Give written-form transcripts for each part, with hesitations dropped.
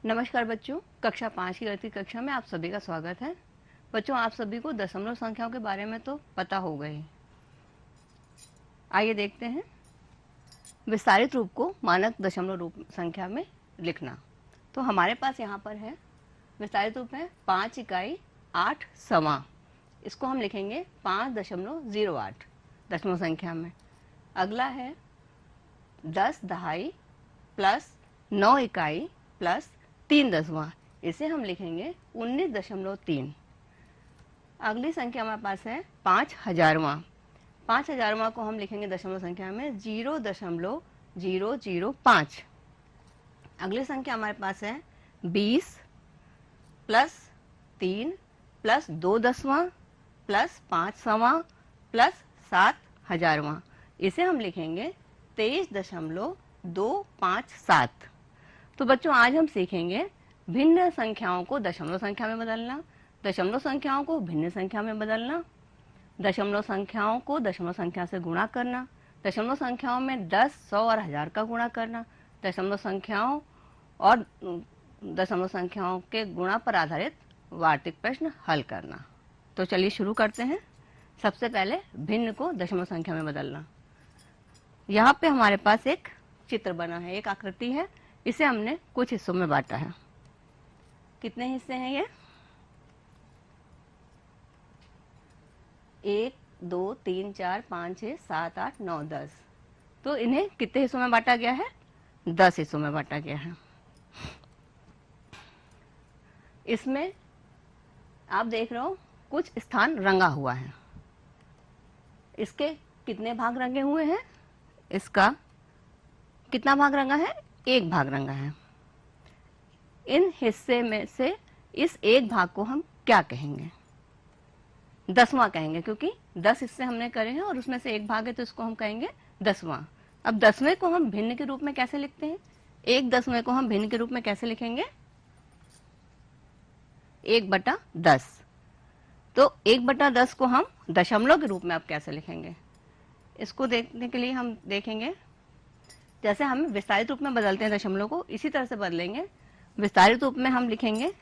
नमस्कार बच्चों, कक्षा 5 की गणित कक्षा में आप सभी का स्वागत है। बच्चों, आप सभी को दशमलव संख्याओं के बारे में तो पता हो गए। आइए देखते हैं विस्तारित रूप को मानक दशमलव रूप संख्या में लिखना। तो हमारे पास यहाँ पर है विस्तारित रूप है 5 इकाई 8 सवा। इसको हम लिखेंगे 5.08 दशमलव संख्या में। अगला है 10 दहाई प्लस 9 इकाई प्लस 3 दसवां, इसे हम लिखेंगे 19.3। अगली संख्या हमारे पास है 5,000वां। 5,000वां को हम लिखेंगे दशमलव संख्या में 0.005। अगली संख्या हमारे पास है 20 प्लस 3 प्लस 2 दसवां प्लस 5 सवां प्लस 7,000वां, इसे हम लिखेंगे 23.257। तो बच्चों, आज हम सीखेंगे भिन्न संख्याओं को दशमलव संख्या में बदलना, दशमलव संख्याओं को भिन्न संख्या में बदलना, दशमलव संख्याओं को दशमलव संख्या से गुणा करना, दशमलव संख्याओं में 10, 100 और 1000 का गुणा करना, दशमलव संख्याओं और दशमलव संख्याओं के गुणा पर आधारित वार्तिक प्रश्न हल करना। तो चलिए शुरू करते हैं। सबसे पहले भिन्न को दशमलव संख्या में बदलना। यहाँ पे हमारे पास एक चित्र बना है, एक आकृति है। इसे हमने कुछ हिस्सों में बांटा है। कितने हिस्से हैं ये? 1, 2, 3, 4, 5, 6, 7, 8, 9, 10। तो इन्हें कितने हिस्सों में बांटा गया है? 10 हिस्सों में बांटा गया है। इसमें आप देख रहे हो कुछ स्थान रंगा हुआ है। इसके कितने भाग रंगे हुए हैं? इसका कितना भाग रंगा है? एक भाग रंगा है। इन हिस्से में से इस एक भाग को हम क्या कहेंगे? दसवां कहेंगे, क्योंकि 10 हिस्से हमने करे हैं और उसमें से एक भाग है, तो इसको हम कहेंगे दसवां। अब 10वें को हम भिन्न के रूप में कैसे लिखते हैं? 1/10 को हम भिन्न के रूप में कैसे लिखेंगे? 1/10। तो 1/10 को हम दशमलव के रूप में अब कैसे लिखेंगे? इसको देखने के लिए हम देखेंगे, जैसे हम विस्तारित रूप में बदलते हैं दशमलव को, इसी तरह से बदलेंगे। विस्तारित रूप में हम लिखेंगे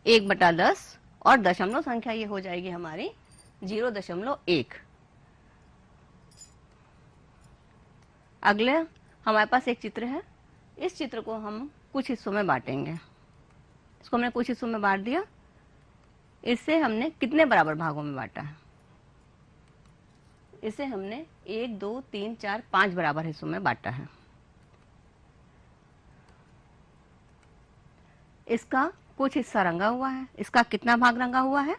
1/10 और दशमलव संख्या ये हो जाएगी हमारी 0.1। अगले हमारे पास एक चित्र है। इस चित्र को हम कुछ हिस्सों में बांटेंगे। इसको हमने कुछ हिस्सों में बांट दिया। इससे हमने कितने बराबर भागों में बांटा है? इसे हमने 1, 2, 3, 4, 5 बराबर हिस्सों में बांटा है। इसका कुछ हिस्सा रंगा हुआ है। इसका कितना भाग रंगा हुआ है?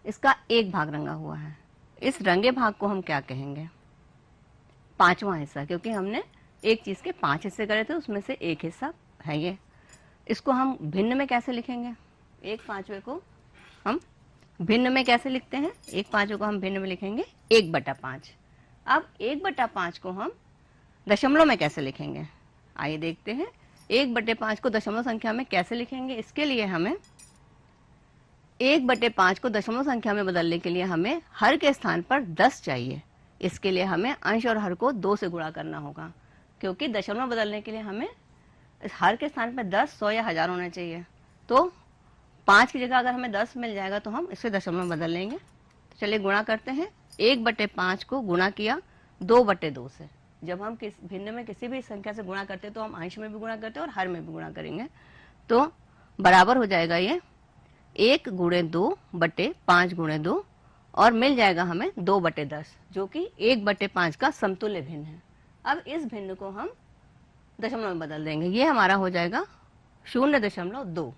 इसका एक भाग रंगा हुआ है। इस रंगे भाग को हम क्या कहेंगे? 5वां हिस्सा, क्योंकि हमने एक चीज के 5 हिस्से करे थे, उसमें से एक हिस्सा है ये। इसको हम भिन्न में कैसे लिखेंगे? 1/5 को हम भिन्न में कैसे लिखते हैं? 1/5 को हम भिन्न में लिखेंगे 1/5। अब 1/5 को हम दशमलव में कैसे लिखेंगे? आइए देखते हैं 1/5 को दशमलव संख्या में कैसे लिखेंगे। इसके लिए हमें 1/5 को दशमलव संख्या में बदलने के लिए हमें हर के स्थान पर 10 चाहिए। इसके लिए हमें अंश और हर को 2 से गुणा करना होगा, क्योंकि दशमलव बदलने के लिए हमें हर के स्थान पर 10, 100 या 1000 होना चाहिए। तो 5 की जगह अगर हमें 10 मिल जाएगा तो हम इसे दशमलव में बदल लेंगे। तो चलिए गुणा करते हैं। 1/5 को गुणा किया 2/2 से। जब हम भिन्न में किसी भी संख्या से गुणा करते हैं तो हम अंश में भी गुणा करते हैं और हर में भी गुणा करेंगे। तो बराबर हो जाएगा ये 1 × 2 / 5 × 2 और मिल जाएगा हमें 2/10, जो कि 1/5 का समतुल्य भिन्न है। अब इस भिन्न को हम दशमलव में बदल देंगे। ये हमारा हो जाएगा 0.2।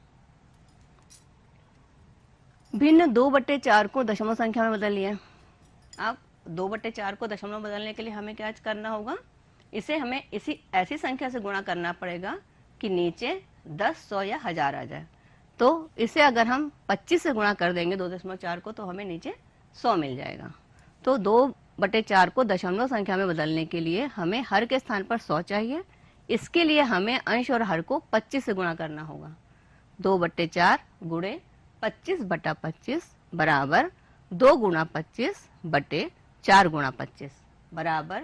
भिन्न 2/4 को दशमलव संख्या में बदल लिया। अब 2/4 को दशमलव में बदलने के लिए हमें क्या करना होगा? इसे हमें इसी ऐसी संख्या से गुणा करना पड़ेगा कि नीचे 10, 100 या 1000 आ जाए। तो इसे अगर हम 25 से गुणा कर देंगे 2.4 को, तो हमें नीचे 100 मिल जाएगा। तो 2/4 को दशमलव संख्या में बदलने के लिए हमें हर के स्थान पर 100 चाहिए। इसके लिए हमें अंश और हर को 25 से गुणा करना होगा। 2/4 गुणे 25/25 बराबर 2 × 25 / 4 × 25 बराबर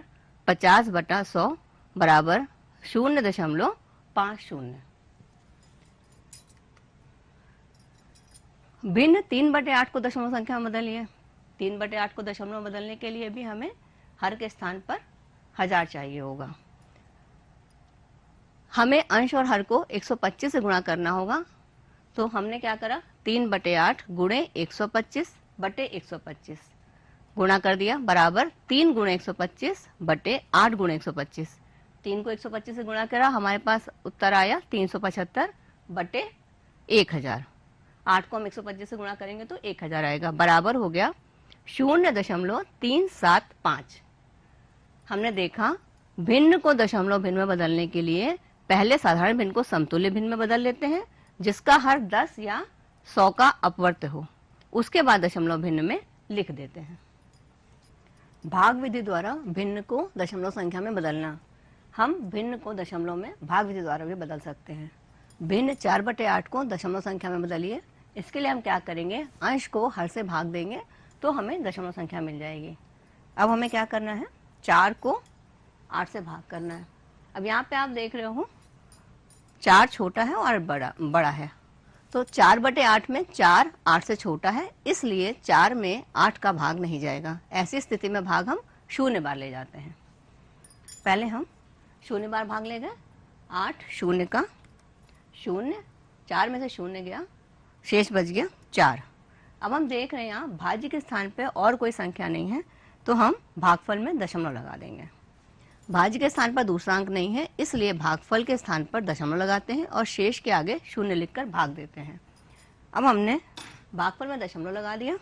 50/100 बराबर 0.5 5 शून्य। भिन्न 3/8 को दशमलव संख्या में बदलिए। 3/8 को दशमलव बदलने के लिए भी हमें हर के स्थान पर 1000 चाहिए होगा। हमें अंश और हर को 125 से गुणा करना होगा। तो हमने क्या करा, 3/8 गुणे 125 बटे 125 गुणा कर दिया, बराबर 3 गुणे 125 बटे 8 गुणे 125। 3 को 125 से गुणा करा, हमारे पास उत्तर आया 375 बटे 1000। 8 को हम 125 से गुणा करेंगे तो 1000 आएगा, बराबर हो गया 0.375। हमने देखा भिन्न को दशमलव भिन्न में बदलने के लिए पहले साधारण भिन्न को समतुल्य भिन्न में बदल लेते हैं जिसका हर 10 या 100 का अपवर्त हो, उसके बाद दशमलव भिन्न में लिख देते हैं। भाग विधि द्वारा भिन्न को दशमलव संख्या में बदलना। हम भिन्न को दशमलव में भाग विधि द्वारा भी बदल सकते हैं। भिन्न 4/8 को दशमलव संख्या में बदलिए। इसके लिए हम क्या करेंगे, अंश को हर से भाग देंगे तो हमें दशमलव संख्या मिल जाएगी। अब हमें क्या करना है, 4 को 8 से भाग करना है। अब यहाँ पे आप देख रहे हो 4 छोटा है और बड़ा है, तो 4/8 में 4 8 से छोटा है, इसलिए 4 में 8 का भाग नहीं जाएगा। ऐसी स्थिति में भाग हम 0 बार ले जाते हैं। पहले हम 0 बार भाग ले गए, 8 0 का 0, 4 में से 0 गया, शेष बच गया 4। अब हम देख रहे हैं यहाँ भाज्य के स्थान पे और कोई संख्या नहीं है, तो हम भागफल में दशमलव लगा देंगे। भाज्य के स्थान पर दूसरा अंक नहीं है, इसलिए भागफल के स्थान पर दशमलव लगाते हैं और शेष के आगे 0 लिखकर भाग देते हैं। अब हमने भागफल में दशमलव लगा दिया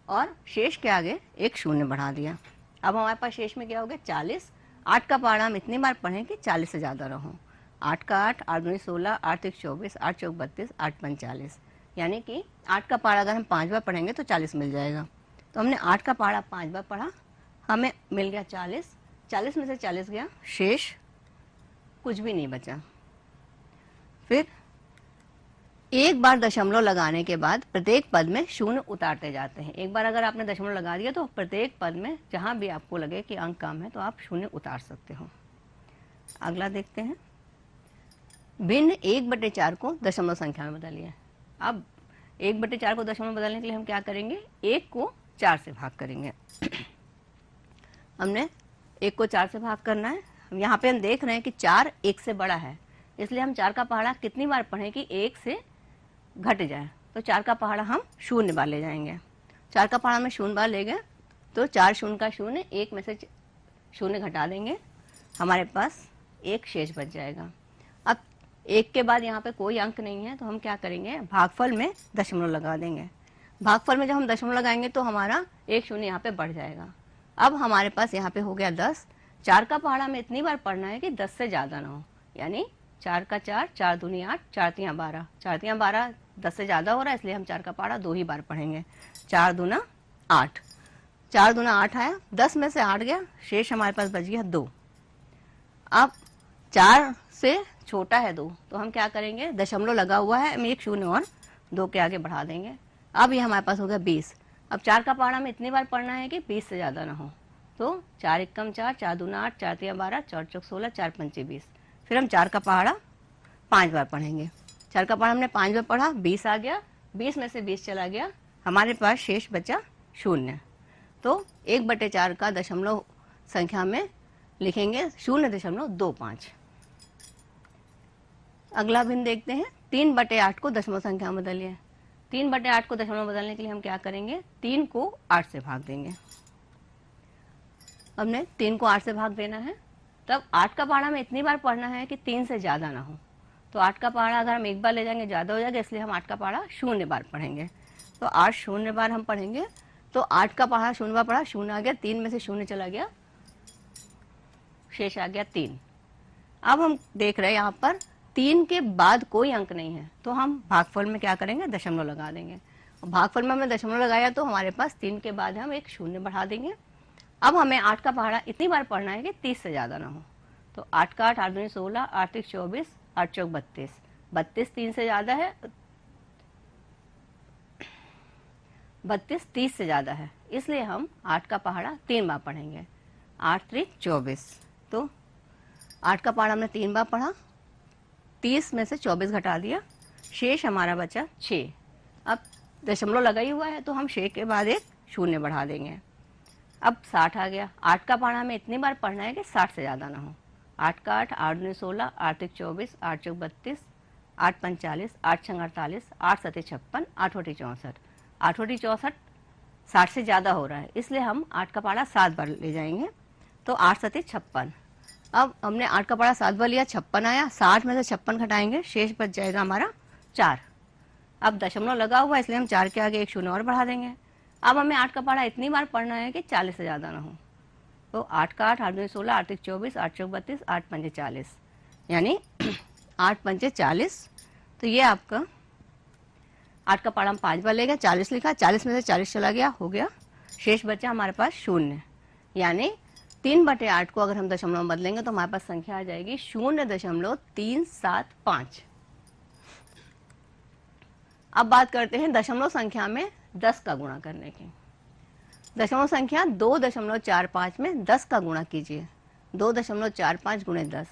और शेष के आगे एक 0 बढ़ा दिया। अब हमारे पास शेष में क्या हो गया, 40। 8 का पहाड़ा हम इतनी बार पढ़ें कि 40 से ज़्यादा रहो। 8 का 8, 8 दूनी 16, 8 3 24, 8 चौक 32, 8 5 40, यानी कि 8 का पहाड़ा अगर हम 5 बार पढ़ेंगे तो 40 मिल जाएगा। तो हमने 8 का पहाड़ा 5 बार पढ़ा, हमें मिल गया 40। 40 में से 40 गया, शेष कुछ भी नहीं बचा। फिर एक बार दशमलव लगाने के बाद प्रत्येक पद में 0 उतारते जाते हैं। एक बार अगर आपने दशमलव लगा दिया तो प्रत्येक पद में जहां भी आपको लगे कि अंक कम है तो आप 0 उतार सकते हो। अगला देखते हैं, भिन्न 1/4 को दशमलव संख्या में बदलिए। अब 1/4 को दशमलव में बदलने के लिए हम क्या करेंगे, 1 को 4 से भाग करेंगे। हमने 1 को 4 से भाग करना है। यहाँ पे हम देख रहे हैं कि 4 1 से बड़ा है, इसलिए हम 4 का पहाड़ा कितनी बार पढ़ें कि 1 से घट जाए। तो 4 का पहाड़ा हम 0 बार ले जाएंगे। 4 का पहाड़ा में 0 बार ले गए तो 4 0 का 0, 1 में से 0 घटा देंगे, हमारे पास 1 शेष बच जाएगा। अब 1 के बाद यहाँ पे कोई अंक नहीं है, तो हम क्या करेंगे, भागफल में दशमलव लगा देंगे। भागफल में जब हम दशमलव लगाएंगे तो हमारा 1 0 यहाँ पे बढ़ जाएगा। अब हमारे पास यहाँ पे हो गया 10। 4 का पहाड़ा में इतनी बार पढ़ना है कि 10 से ज़्यादा ना हो, यानी 4 का 4, 4 दूनी 8, 4 3 12, 4 3 12 10 से ज़्यादा हो रहा है, इसलिए हम 4 का पहाड़ा 2 ही बार पढ़ेंगे। 4 दूना 8, 4 दूना 8 आया, 10 में से 8 गया, शेष हमारे पास बच गया 2। अब 4 से छोटा है 2, तो हम क्या करेंगे, दशमलव लगा हुआ है, हम 1 0 और 2 के आगे बढ़ा देंगे। अब ये हमारे पास हो गया 20। अब 4 का पहाड़ा में इतनी बार पढ़ना है कि 20 से ज़्यादा ना हो, तो 4 एकम 4, 4 दूना 8, 4 3 12, 4 चौक 16, 4 पंचे 20। फिर हम 4 का पहाड़ा 5 बार पढ़ेंगे। 4 का पहाड़ा हमने 5 बार पढ़ा, 20 आ गया, 20 में से 20 चला गया, हमारे पास शेष बचा 0। तो 1/4 का दशमलव संख्या में लिखेंगे 0.25। अगला भिन्न देखते हैं, 3/8 को दशमलव संख्या में बदलिए। 3/8 को दशमलव बदलने के लिए हम क्या करेंगे, 3 को 8 से भाग देंगे। हमने 3 को 8 से भाग देना है, तब 8 का पहाड़ा में इतनी बार पढ़ना है कि 3 से ज़्यादा ना हो। तो 8 का पहाड़ा अगर हम 1 बार ले जाएंगे ज़्यादा हो जाएगा, इसलिए हम 8 का पहाड़ा 0 बार पढ़ेंगे। तो 8 0 बार हम पढ़ेंगे, तो 8 का पहाड़ा 0 बार पढ़ा, 0 आ गया, 3 में से 0 चला गया, शेष आ गया 3। अब हम देख रहे हैं यहाँ पर 3 के बाद कोई अंक नहीं है, तो हम भागफल में क्या करेंगे, दशमलव लगा देंगे। भागफल में हमने दशमलव लगाया तो हमारे पास 3 के बाद हम एक 0 बढ़ा देंगे। अब हमें 8 का पहाड़ा इतनी बार पढ़ना है कि 30 से ज़्यादा ना हो। तो 8 का 8, 8 दूनी 16, 8 3 24, 8 चौक 32, 32 3 से ज़्यादा है, 32 30 से ज़्यादा है, इसलिए हम 8 का पहाड़ा 3 बार पढ़ेंगे। 8 3 24, तो 8 का पहाड़ा हमने 3 बार पढ़ा, 30 में से 24 घटा दिया, शेष हमारा बचा 6। अब दशमलव लगा ही हुआ है तो हम 6 के बाद एक शून्य बढ़ा देंगे। अब 60 आ गया। 8 का पाना हमें इतनी बार पढ़ना है कि 60 से ज़्यादा ना हो। 8 का 8, 8 दूनी 16, 8 तिक 24, 8 चौक 32, 8 पंच 40, 8 छंग 48, 8 सते 56, 8 वटी 64। 8 वटी 64 60 से ज़्यादा हो रहा है, इसलिए हम 8 का पारा 7 बार ले जाएंगे, तो 8 सते 56। अब हमने 8 का पारा 7 बार लिया, 56 आया। 60 में से 56 घटाएंगे, शेष बच जाएगा हमारा 4। अब दशमलव लगा हुआ है इसलिए हम 4 के आगे एक शून्य और बढ़ा देंगे। अब हमें 8 का पारा इतनी बार पढ़ना है कि 40 से ज़्यादा ना हो, तो 8 का 8, 8 दूनी 16, 8 तिक 24, 8 चौक 32, 8 पंजे 40, यानी 8 पंजे 40। तो ये आपका 8 का पारा हम 5 बार ले गए, 40 लिखा, 40 में से 40 चला गया, हो गया, शेष बचा हमारे पास शून्य। यानी 3/8 को अगर हम दशमलव में बदलेंगे तो हमारे पास संख्या आ जाएगी 0.375। अब बात करते हैं दशमलव संख्या में 10 का गुणा करने की। दशमलव संख्या 2.45 में 10 का गुणा कीजिए। 2.45 गुणे 10,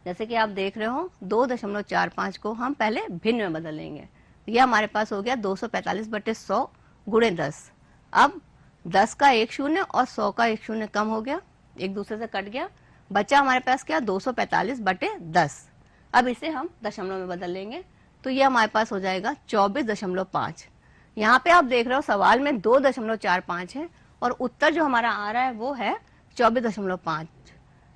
जैसे कि आप देख रहे हो 2.45 को हम पहले भिन्न में बदल लेंगे। यह हमारे पास हो गया 245/100 गुणे 10। अब 10 का एक शून्य और 100 का एक शून्य कम हो गया, एक दूसरे से कट गया, बचा हमारे पास क्या 245/10। अब इसे हम दशमलव में बदल लेंगे तो ये हमारे पास हो जाएगा 24.5। यहाँ पे आप देख रहे हो सवाल में 2.45 है और उत्तर जो हमारा आ रहा है वो है 24.5,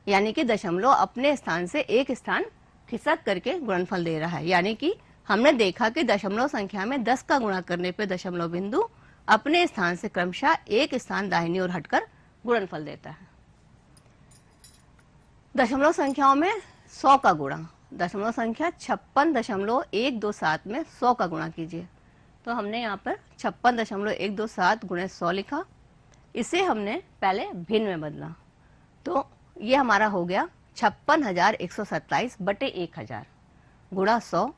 यानी कि दशमलव अपने स्थान से एक स्थान खिसक करके गुणनफल दे रहा है। यानी कि हमने देखा कि दशमलव संख्या में 10 का गुणा करने पे दशमलव बिंदु अपने स्थान से क्रमशः एक स्थान दाहिनी ओर हटकर गुणनफल देता है। दशमलव संख्याओं में 100 का गुणा, दशमलव संख्या 56.127 में 100 का गुणा कीजिए। तो हमने यहाँ पर 56.127 गुणे 100 लिखा, इसे हमने पहले भिन्न में बदला, तो ये हमारा हो गया 56,127/1000 गुणा 100।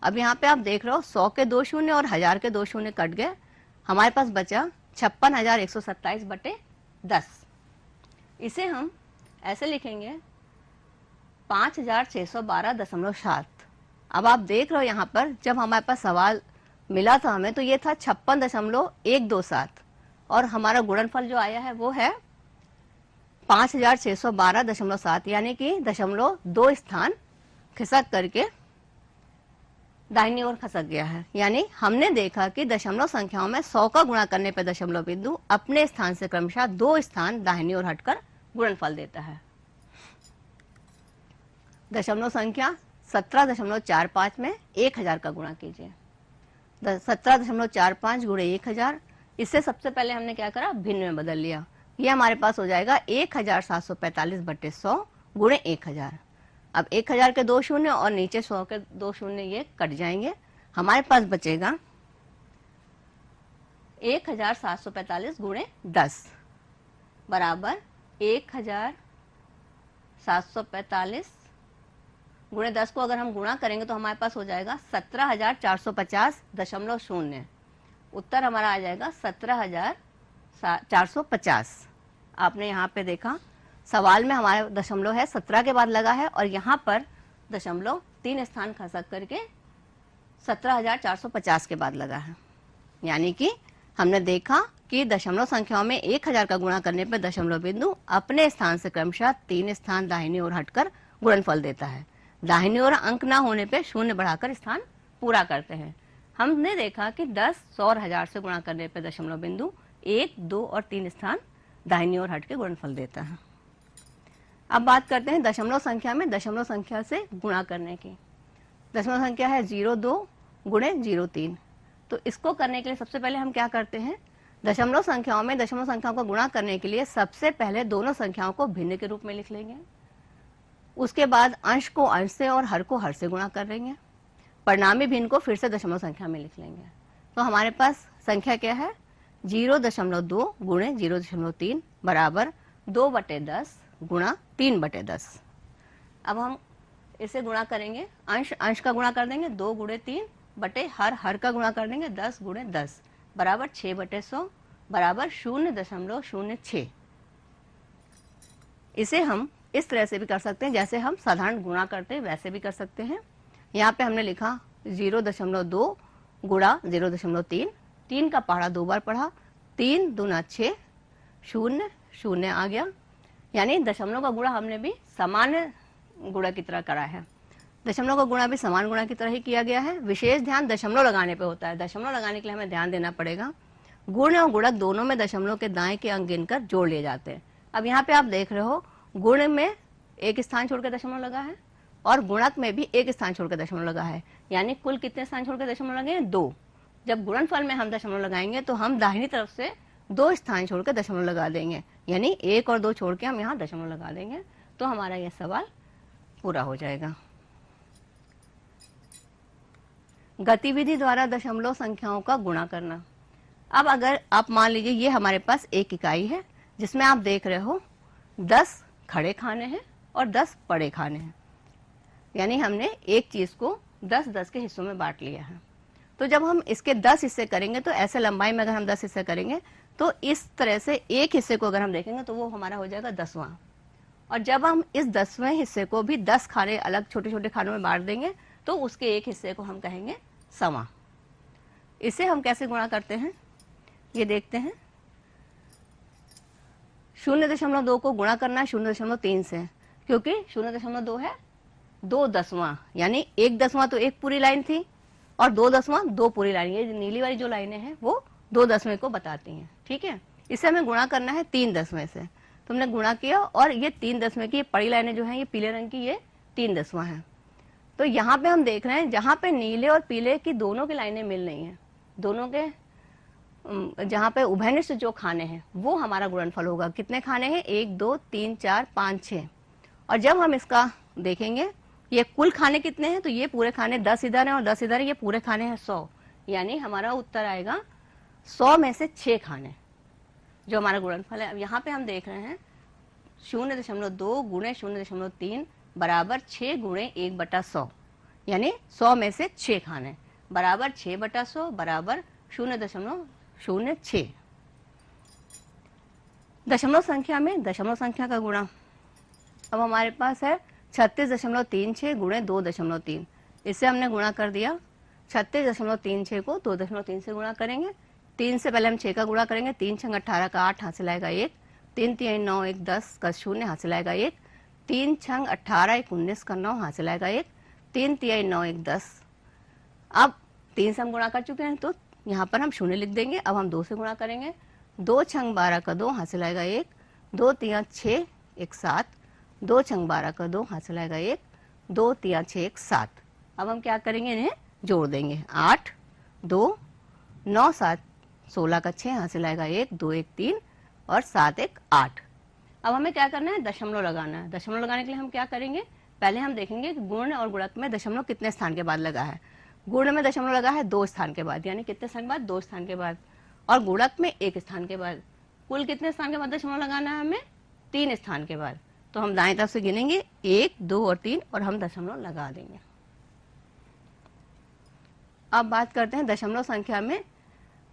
अब यहाँ पे आप देख रहे हो 100 के 2 शून्य और 1000 के 2 शून्य कट गए, हमारे पास बचा 56,127/10। इसे हम ऐसे लिखेंगे 5612.7। अब आप देख रहे हो यहाँ पर जब हमारे पास सवाल मिला था हमें तो ये था 56.127 और हमारा गुणनफल जो आया है वो है 5612.7, यानी कि दशमलव 2 स्थान खिसक करके दाहिनी ओर खसक गया है। यानी हमने देखा कि दशमलव संख्याओं में 100 का गुणा करने पर दशमलव बिंदु अपने स्थान से क्रमशः 2 स्थान दाहिनी ओर हटकर गुणनफल देता है। दशमलव संख्या 17.45 में 1000 का गुणा कीजिए। 17.45 गुणे 1000, इससे सबसे पहले हमने क्या करा, भिन्न में बदल लिया। ये हमारे पास हो जाएगा 1745/100 गुणे 1000। अब 1000 के 2 शून्य और नीचे 100 के 2 शून्य ये कट जाएंगे, हमारे पास बचेगा 1745 गुणे 10 बराबर 1745 गुणे 10 को अगर हम गुणा करेंगे तो हमारे पास हो जाएगा 17,450.0। उत्तर हमारा आ जाएगा 17,450। आपने यहाँ पे देखा सवाल में हमारा दशमलव है 17 के बाद लगा है और यहाँ पर दशमलव 3 स्थान खसक करके 17,450 के बाद लगा है। यानी कि हमने देखा कि दशमलव संख्याओं में 1000 का गुणा करने पर दशमलव बिंदु अपने स्थान से क्रमशः 3 स्थान दाहिनी ओर हटकर गुणनफल देता है। दाहिनी ओर अंक ना होने पे शून्य बढ़ाकर स्थान पूरा करते हैं। हमने देखा कि 10, 100 और 1000 से गुणा करने पे दशमलव बिंदु 1, 2 और 3 स्थान दाहिनी ओर हटके गुणनफल देता है। अब बात करते हैं दशमलव संख्या में दशमलव संख्या से गुणा करने की। दशमलव संख्या है 02 गुणे 03। तो इसको करने के लिए सबसे पहले हम क्या करते हैं, दशमलव संख्याओं में दशमलव संख्याओं को गुणा करने के लिए सबसे पहले दोनों संख्याओं को भिन्न के रूप में लिख लेंगे। उसके बाद अंश को अंश से और हर को हर से गुणा कर लेंगे। परिणामी भिन्न को फिर से दशमलव संख्या में लिख लेंगे। तो हमारे पास संख्या क्या है, 0.2 गुणे 0.3 बराबर 2/10 गुणा 3/10। अब हम इसे गुणा करेंगे, अंश अंश का गुणा कर देंगे 2 गुणे 3 बटे हर का गुणा कर देंगे 10 गुणे 10 बराबर 6/100 बराबर 0.06। इसे हम इस तरह से भी कर सकते हैं, जैसे हम साधारण गुणा करते हैं वैसे भी कर सकते हैं। यहाँ पे हमने लिखा 0.2 गुणा 0.3, 3 का पहाड़ा 2 बार पढ़ा, 3 दूना 6, 0 0 आ गया। यानी दशमलव का गुणा हमने भी सामान्य गुणा की तरह करा है। दशमलव का गुणा भी समान गुणा की तरह ही किया गया है। विशेष ध्यान दशमलव लगाने पे होता है। दशमलव लगाने के लिए हमें ध्यान देना पड़ेगा। गुण और गुणक दोनों में दशमलव के दाएं के अंक गिनकर जोड़ लिए जाते हैं। अब यहाँ पे आप देख रहे हो गुण में एक स्थान छोड़कर दशमलव लगा है और गुणक में भी एक स्थान छोड़कर दशमलव लगा है। यानी कुल कितने स्थान छोड़कर दशमलव लगे हैं? 2। जब गुणनफल में हम दशमलव लगाएंगे तो हम दाहिनी तरफ से 2 स्थान छोड़कर दशमलव लगा देंगे, यानी 1 और 2 छोड़ के हम यहाँ दशमलव लगा देंगे, तो हमारा यह सवाल पूरा हो जाएगा। गतिविधि द्वारा दशमलव संख्याओं का गुणा करना। अब अगर आप मान लीजिए ये हमारे पास एक इकाई है जिसमें आप देख रहे हो 10 खड़े खाने हैं और 10 बड़े खाने हैं, यानी हमने एक चीज को 10-10 के हिस्सों में बांट लिया है। तो जब हम इसके 10 हिस्से करेंगे तो ऐसे लंबाई में अगर हम 10 हिस्से करेंगे तो इस तरह से एक हिस्से को अगर हम देखेंगे तो वो हमारा हो जाएगा 10वां। और जब हम इस 10वें हिस्से को भी 10 खाने अलग छोटे छोटे खानों में बांट देंगे तो उसके एक हिस्से को हम कहेंगे समा। इसे हम कैसे गुणा करते हैं ये देखते हैं। 0.2 को गुणा करना है 0.3 से, क्योंकि 0.2 है 2/10वां, यानी 1/10वां तो एक पूरी लाइन थी और 2/10वां 2 पूरी लाइन। ये नीली वाली जो लाइनें हैं वो 2/10वें को बताती हैं, ठीक है। इसे हमें गुणा करना है 3/10वें से। तो हमने गुणा किया और ये 3/10वें की बड़ी लाइनें जो हैं ये पीले रंग की, ये 3/10वां है। तो यहाँ पे हम देख रहे हैं जहाँ पे नीले और पीले की दोनों की लाइनें मिल रही हैं, दोनों के जहाँ पे उभयनिष्ठ जो खाने हैं वो हमारा गुणनफल होगा। कितने खाने हैं? 1 2 3 4 5 6। और जब हम इसका देखेंगे ये कुल खाने कितने हैं, तो ये पूरे खाने 10 इधर हैं और 10 इधर है, ये पूरे खाने हैं 100। यानी हमारा उत्तर आएगा 100 में से 6 खाने, जो हमारा गुणनफल है। अब यहाँ पे हम देख रहे हैं 0.2 गुणे 0.3 बराबर 6 गुणे 1/100, यानी 100 में से 6 खाने बराबर 6/100 बराबर 0.06। दशमलव संख्या में दशमलव संख्या का गुणा। अब हमारे पास है 36.36 गुणे 2.3। इससे हमने गुणा कर दिया। 36.36 को 2.3 से गुणा करेंगे। 3 से पहले हम 6 का गुणा करेंगे। 3 छंग 18 का 8 हासिल आएगा 1। 3 3 9 1 10 का 0 हासिल आएगा 1। 3 छंग 18 1 19 का 9 हासिल आएगा 1। 3 3 9 1 10। अब 3 से हम गुणा कर चुके हैं तो यहाँ पर हम 0 लिख देंगे। अब हम 2 से गुणा करेंगे। 2 छंग 12 का 2 हासिल आएगा 1। 2 3 6 1 7। 2 छंग 12 का 2 हासिल आएगा 1। 2 3 6 1 7। अब हम क्या करेंगे, इन्हें जोड़ देंगे। 8 2 9 7 16 का 6 हासिल आएगा 1। 2 1 3 और 7 1 8। अब हमें क्या करना है, दशमलव लगाना है। दशमलव लगाने के लिए हम क्या करेंगे, पहले हम देखेंगे कि गुण और गुणक में दशमलव कितने स्थान के बाद लगा है। गुण में दशमलव लगा है 2 स्थान के बाद, यानी कितने स्थान के बाद, 2 स्थान के बाद। और गुणक में 1 स्थान के बाद। कुल कितने स्थान के बाद दशमलव लगाना है हमें, 3 स्थान के बाद। तो हम दाएं तरफ से गिनेंगे 1 2 और 3 और हम दशमलव लगा देंगे। अब बात करते हैं दशमलव संख्या में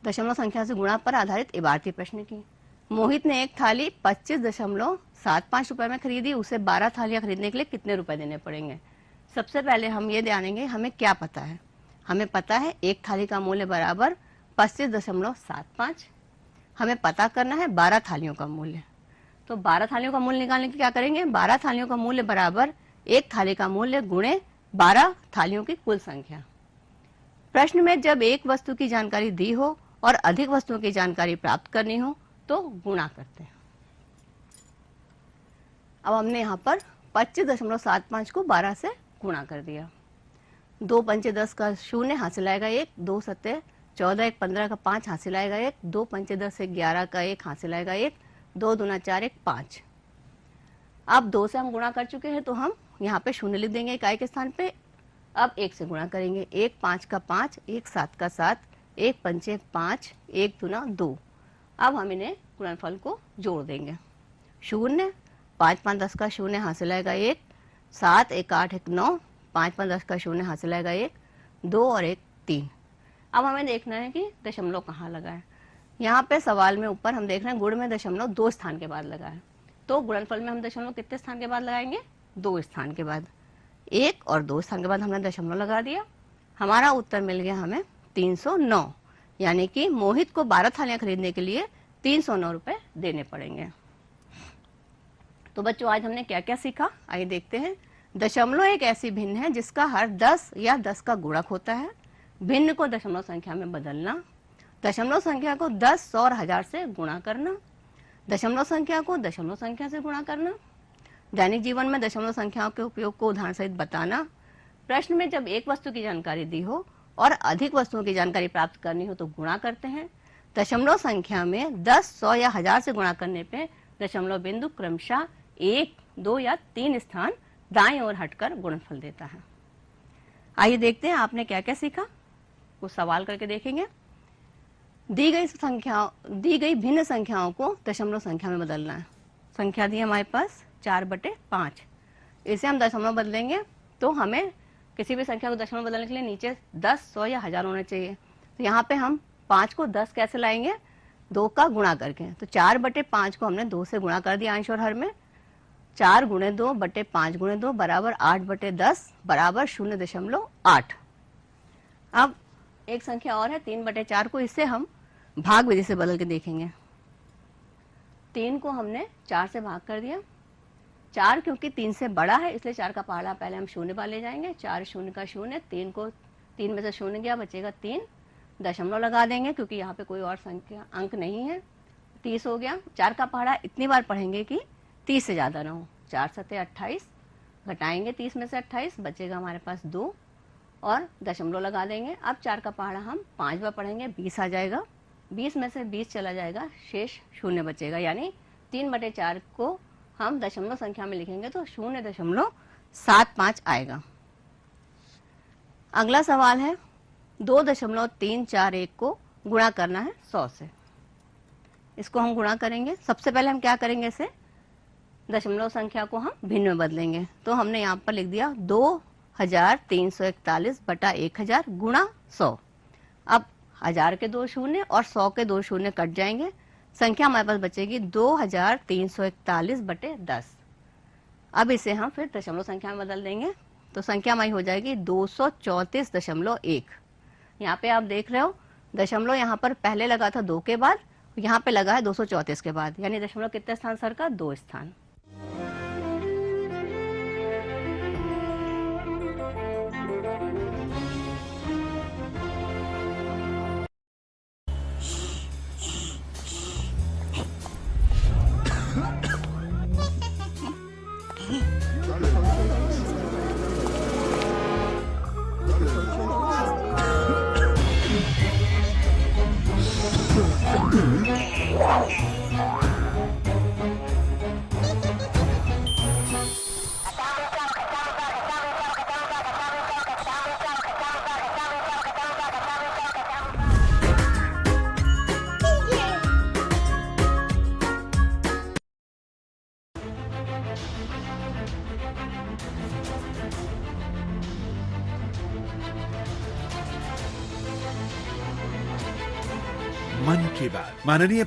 दशमलव संख्या से गुणा पर आधारित इबारती प्रश्न की। मोहित ने एक थाली 25.75 रुपए में खरीदी। उसे 12 थालियां खरीदने के लिए कितने रुपए देने पड़ेंगे। सबसे पहले हम ये जानेंगे हमें क्या पता है। हमें पता है एक थाली का मूल्य बराबर 25.75। हमें पता करना है 12 थालियों का मूल्य। तो 12 थालियों का मूल्य निकालने के क्या करेंगे, 12 थालियों का मूल्य बराबर एक थाली का मूल्य गुणे 12 थालियों की कुल संख्या। प्रश्न में जब एक वस्तु की जानकारी दी हो और अधिक वस्तुओं की जानकारी प्राप्त करनी हो तो गुणा करते हैं। अब हमने यहाँ पर 25.75 को 12 से गुणा कर दिया। 2 पंचे 10 का 0 हासिल आएगा 1। 2 सत्ते 14 1 15 का 5 हासिल आएगा 1। 2 पंचे 10 1 11 का 1 हासिल आएगा 1। 2 दूना 4 1 5। अब 2 से हम गुणा कर चुके हैं तो हम यहाँ पे 0 लिख देंगे इकाई के स्थान पे। अब 1 से गुणा करेंगे। 1 5 का 5, 1 7 का 7, 1 पंचे 5, 1 दूना 2। अब हम इन्हें गुणनफल को जोड़ देंगे। 0 5 5 10 का 0 हासिल आएगा 1। 7 1 8 1 9। 5 5 10 का 0 हासिल आएगा 1। 2 और 1 3। अब हमें देखना है कि दशमलव कहाँ लगा है। यहाँ पे सवाल में ऊपर हम देख रहे हैं गुण में दशमलव 2 स्थान के बाद लगा है। तो गुणनफल में हम दशमलव कितने स्थान के बाद लगाएंगे, 2 स्थान के बाद। 1 और 2 स्थान के बाद हमने दशमलव लगा दिया। हमारा उत्तर मिल गया हमें 309, यानी कि मोहित को 12 थालियां खरीदने के लिए 309 रुपए देने पड़ेंगे। तो बच्चों आज हमने क्या क्या सीखा, आइए देखते हैं। दशमलव एक ऐसी भिन्न है जिसका हर 10 या 10 का गुणक होता है। भिन्न को दशमलव संख्या में बदलना, दशमलव संख्या को 10, 100 और 1000 से गुणा करना, दशमलव संख्या को दशमलव संख्या से गुणा करना, दैनिक जीवन में दशमलव संख्याओं के उपयोग को उदाहरण सहित बताना, प्रश्न में जब एक वस्तु की जानकारी दी हो और अधिक वस्तुओं की जानकारी प्राप्त करनी हो तो गुणा करते हैं। दशमलव संख्या में 10, 100 या 1000 से गुणा करने पे दशमलव बिंदु क्रमशः 1, 2 या 3 स्थान दाएं ओर हटकर गुणनफल देता है। आइए देखते हैं आपने क्या क्या सीखा, कुछ सवाल करके देखेंगे। दी गई भिन्न संख्याओं को दशमलव संख्या में बदलना है। संख्या दी हमारे पास 4/5, इसे हम दशमलव बदलेंगे तो हमें किसी भी संख्या को दशमलव बदलने के लिए नीचे 10, 100 या 1000 होना चाहिए। तो यहाँ पे हम 5 को 10 कैसे लाएंगे, 2 का गुणा करके। तो 4/5 को हमने 2 से गुणा कर दिया अंश और हर में। 4 × 2 / 5 × 2 बराबर 8/10 बराबर 0.8। अब एक संख्या और है 3/4 को, इससे हम भाग विधि से बदल के देखेंगे। 3 को हमने 4 से भाग कर दिया। 4 क्योंकि 3 से बड़ा है इसलिए 4 का पहाड़ा पहले हम शून्य पर ले जाएंगे। 4 0 का 0, 3 में से 0 गया, बचेगा 3। दशमलव लगा देंगे क्योंकि यहाँ पे कोई और संख्या अंक नहीं है। 30 हो गया। 4 का पहाड़ा इतनी बार पढ़ेंगे कि 30 से ज्यादा ना हो। 4 7 28, घटाएंगे 30 में से 28, बचेगा हमारे पास 2 और दशमलव लगा देंगे। अब 4 का पहाड़ा हम 5 बार पढ़ेंगे, 20 आ जाएगा। 20 में से 20 चला जाएगा, शेष 0 बचेगा, यानी 3/4 को हम दशमलव संख्या में लिखेंगे तो 0.75 आएगा। अगला सवाल है 2.341 को गुणा करना है 100 से। इसको हम गुणा करेंगे। सबसे पहले हम क्या करेंगे, इसे दशमलव संख्या को हम भिन्न में बदलेंगे। तो हमने यहाँ पर लिख दिया 2341/1000 गुणा 100। अब 1000 के 2 शून्य और 100 के 2 शून्य कट जाएंगे। संख्या हमारे पास बचेगी 2341/10। अब इसे हम फिर दशमलव संख्या में बदल देंगे तो संख्या हमारी हो जाएगी 234.1। यहाँ पे आप देख रहे हो दशमलव यहाँ पर पहले लगा था 2 के बाद, यहाँ पे लगा है 234 के बाद, यानी दशमलव कितने स्थान सर का, 2 स्थान। मन की बात माननीय